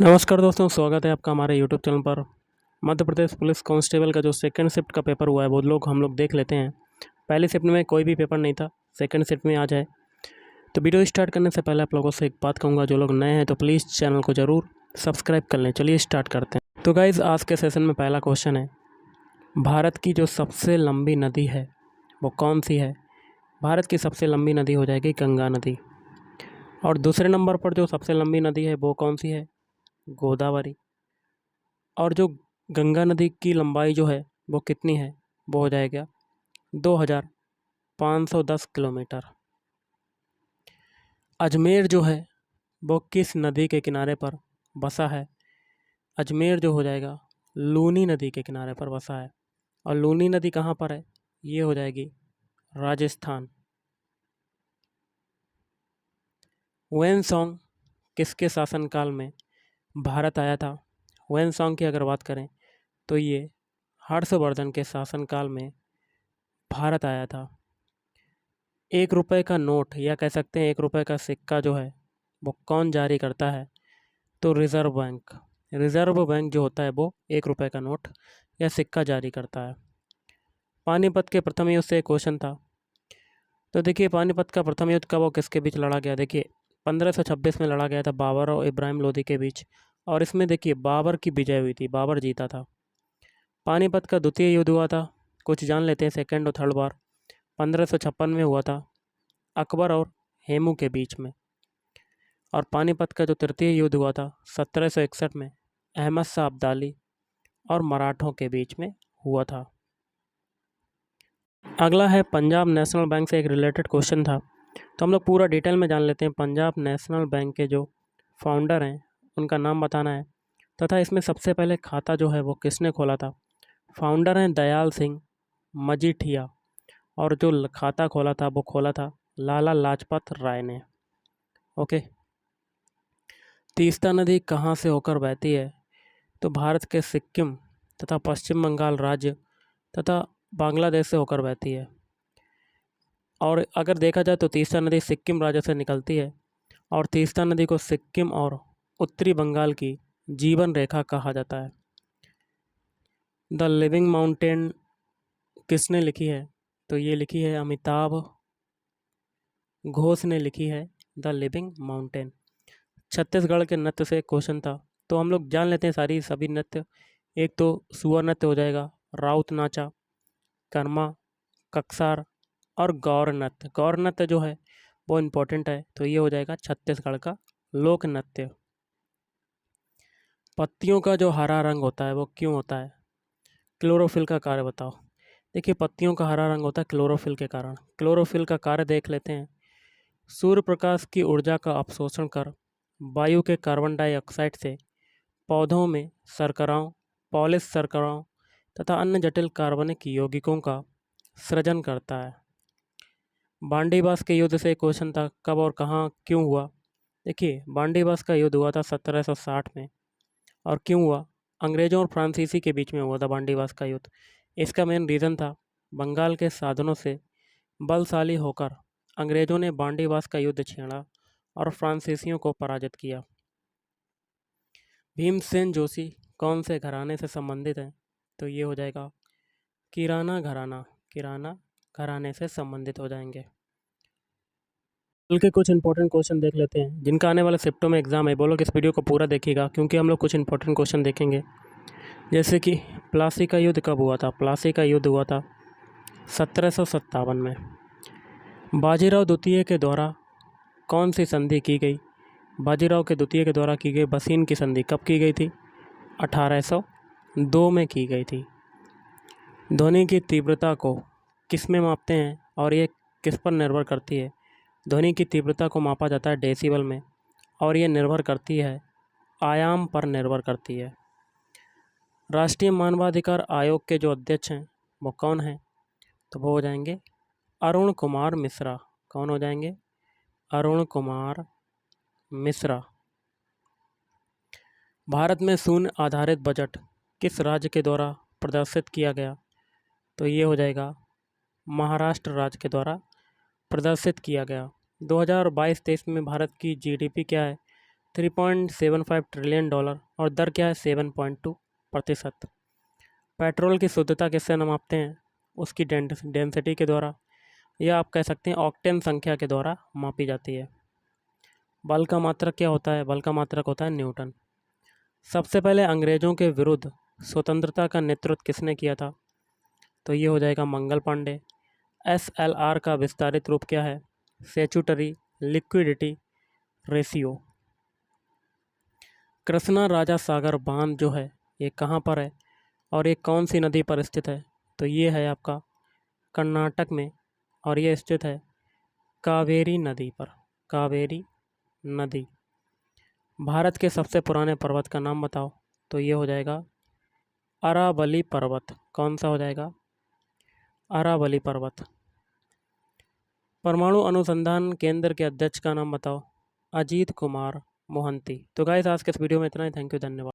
नमस्कार दोस्तों, स्वागत है आपका हमारे यूट्यूब चैनल पर। मध्य प्रदेश पुलिस कांस्टेबल का जो सेकंड शिफ्ट का पेपर हुआ है वो हम लोग देख लेते हैं। पहली शिफ्ट में कोई भी पेपर नहीं था, सेकंड शिफ्ट में आज है। तो वीडियो स्टार्ट करने से पहले आप लोगों से एक बात कहूँगा, जो लोग नए हैं तो प्लीज़ चैनल को ज़रूर सब्सक्राइब कर लें। चलिए स्टार्ट करते हैं। तो गाइज़, आज के सेशन में पहला क्वेश्चन है, भारत की जो सबसे लंबी नदी है वो कौन सी है? भारत की सबसे लंबी नदी हो जाएगी गंगा नदी। और दूसरे नंबर पर जो सबसे लंबी नदी है वो कौन सी है? गोदावरी। और जो गंगा नदी की लंबाई जो है वो कितनी है? वो हो जाएगा 2510 किलोमीटर। अजमेर जो है वो किस नदी के किनारे पर बसा है? अजमेर जो हो जाएगा लूनी नदी के किनारे पर बसा है। और लूनी नदी कहाँ पर है? ये हो जाएगी राजस्थान। हुएन किसके शासनकाल में भारत आया था? हुएन की अगर बात करें तो ये हर्षवर्धन के शासनकाल में भारत आया था। 1 रुपये का नोट या कह सकते हैं 1 रुपये का सिक्का जो है वो कौन जारी करता है? तो रिज़र्व बैंक। रिज़र्व बैंक जो होता है वो 1 रुपये का नोट या सिक्का जारी करता है। पानीपत के प्रथम युद्ध से एक क्वेश्चन था। तो देखिए, पानीपत का प्रथम युद्ध कब और किसके बीच लड़ा गया? देखिए, 1526 में लड़ा गया था बाबर और इब्राहिम लोदी के बीच। और इसमें देखिए बाबर की विजय हुई थी, बाबर जीता था। पानीपत का द्वितीय युद्ध हुआ था, कुछ जान लेते हैं सेकेंड और थर्ड बार। 1556 में हुआ था, अकबर और हेमू के बीच में। और पानीपत का जो तृतीय युद्ध हुआ था 1761 में अहमद शाह अब्दाली और मराठों के बीच में हुआ था। अगला है पंजाब नेशनल बैंक से एक रिलेटेड क्वेश्चन था, तो हम लोग पूरा डिटेल में जान लेते हैं। पंजाब नेशनल बैंक के जो फाउंडर हैं उनका नाम बताना है, तथा इसमें सबसे पहले खाता जो है वो किसने खोला था? फाउंडर हैं दयाल सिंह मजीठिया, और जो खाता खोला था वो खोला था लाला लाजपत राय ने। ओके। तीस्ता नदी कहाँ से होकर बहती है? तो भारत के सिक्किम तथा पश्चिम बंगाल राज्य तथा बांग्लादेश से होकर बहती है। और अगर देखा जाए तो तीस्ता नदी सिक्किम राज्य से निकलती है, और तीस्ता नदी को सिक्किम और उत्तरी बंगाल की जीवन रेखा कहा जाता है। द लिविंग माउंटेन किसने लिखी है? तो ये लिखी है अमिताभ घोष ने लिखी है द लिविंग माउंटेन। छत्तीसगढ़ के नृत्य से क्वेश्चन था, तो हम लोग जान लेते हैं सभी नृत्य। एक तो सुअर नृत्य हो जाएगा, राउत नाचा, कर्मा, कक्सार और गौर नृत्य। गौर नृत्य जो है वो इम्पोर्टेंट है, तो ये हो जाएगा छत्तीसगढ़ का लोक नृत्य। पत्तियों का जो हरा रंग होता है वो क्यों होता है? क्लोरोफिल का कार्य बताओ। देखिए, पत्तियों का हरा रंग होता है क्लोरोफिल के कारण। क्लोरोफिल का कार्य देख लेते हैं। सूर्य प्रकाश की ऊर्जा का अवशोषण कर वायु के कार्बन डाइऑक्साइड से पौधों में शर्कराओं, पॉलिश शर्कराओं तथा अन्य जटिल कार्बनिक यौगिकों का सृजन करता है। बांडीबास के युद्ध से क्वेश्चन था, कब और कहाँ क्यों हुआ? देखिए, बांडीबास का युद्ध हुआ था 1760 में। और क्यों हुआ? अंग्रेज़ों और फ्रांसीसी के बीच में हुआ था बांडीबास का युद्ध। इसका मेन रीज़न था, बंगाल के साधनों से बलशाली होकर अंग्रेज़ों ने बांडीबास का युद्ध छेड़ा और फ्रांसीसियों को पराजित किया। भीमसेन जोशी कौन से घराने से संबंधित हैं? तो ये हो जाएगा किराना घराना। किराना घराने से संबंधित हो जाएंगे। कल के कुछ इंपॉर्टेंट क्वेश्चन देख लेते हैं, जिनका आने वाले शिफ्टों में एग्जाम है। बोलो कि इस वीडियो को पूरा देखिएगा, क्योंकि हम लोग कुछ इंपॉर्टेंट क्वेश्चन देखेंगे। जैसे कि प्लासी का युद्ध कब हुआ था? प्लासी का युद्ध हुआ था 1757 में। बाजीराव द्वितीय के द्वारा कौन सी संधि की गई? बाजीराव के द्वितीय के द्वारा की गई बसीन की संधि कब की गई थी? 1802 में की गई थी। ध्वनि की तीव्रता को किस में मापते हैं और ये किस पर निर्भर करती है? ध्वनि की तीव्रता को मापा जाता है डेसिबल में, और ये निर्भर करती है आयाम पर निर्भर करती है। राष्ट्रीय मानवाधिकार आयोग के जो अध्यक्ष हैं वो कौन हैं? तो वो हो जाएंगे अरुण कुमार मिश्रा। कौन हो जाएंगे? अरुण कुमार मिश्रा। भारत में शून्य आधारित बजट किस राज्य के द्वारा प्रदर्शित किया गया? तो ये हो जाएगा महाराष्ट्र राज्य के द्वारा प्रदर्शित किया गया। 2022-23 में भारत की जीडीपी क्या है? $3.75 ट्रिलियन और दर क्या है 7.2%। पेट्रोल की शुद्धता किससे मापते हैं? उसकी डेंसिटी के द्वारा, या आप कह सकते हैं ऑक्टेन संख्या के द्वारा मापी जाती है। बल का मात्रक क्या होता है? बल का मात्रक होता है न्यूटन। सबसे पहले अंग्रेजों के विरुद्ध स्वतंत्रता का नेतृत्व किसने किया था? तो ये हो जाएगा मंगल पांडे। SLR का विस्तारित रूप क्या है? Statutory liquidity ratio. Krishna Raja Sagar बांध जो है ये कहाँ पर है और ये कौन सी नदी पर स्थित है? तो ये है आपका कर्नाटक में और ये स्थित है कावेरी नदी पर। कावेरी नदी। भारत के सबसे पुराने पर्वत का नाम बताओ। तो ये हो जाएगा अरावली पर्वत। कौन सा हो जाएगा? अरावली पर्वत। परमाणु अनुसंधान केंद्र के अध्यक्ष का नाम बताओ। अजीत कुमार मोहंती। तो गाइस आज के इस वीडियो में इतना ही। थैंक यू, धन्यवाद।